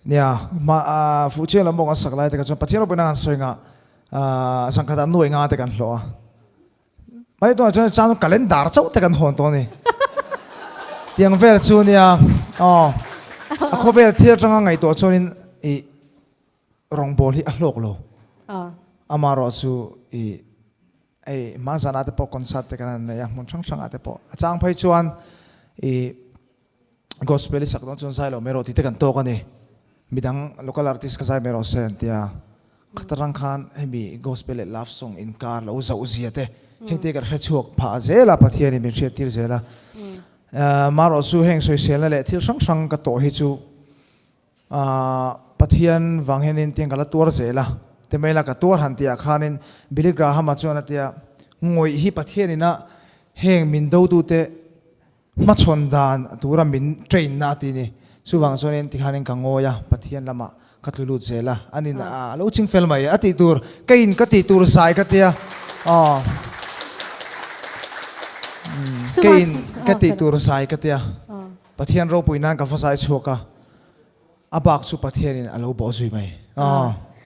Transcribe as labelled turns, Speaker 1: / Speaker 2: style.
Speaker 1: nia ma fu che lam bong asak lai te ka chon pathian ro pena soi nga sangkhat an noi nga te kan hlo mai to cha cha calendar chau te kan hon to ni tiang ver chu nia a kho ver thir tanga ngai to chonin I rong bol hi a hlok lo amaro chu ai ma zana te po concert te kan ne ya mun chang chang ate po achang phai chuan gospel sak don chon sai lo mero ti te kan to ka ni midang local artist ka sai mero sen tia khatarang khan hemi gospel love song in car lo za uziate hete ka chuak pha zela pathian ni mi tir zela maro chu heng soi sel le thil sang sang ka to hi chu pathian wanghenin tiang kala tur zela temela ka tur han tia khanin biligra hama chona tia ngoi hi pathian ina heng min do tu te ma chon dan tura min train na ti ni suwang chonin ti khanin ka ngoya pathian lama katlulu zela anin lo ching fel mai ati tur kain ka ti tur sai ka tia kain ka ti tur sai ka tia pathian ro puinan ka fasai choka abak chu pathian in alo bo zui mai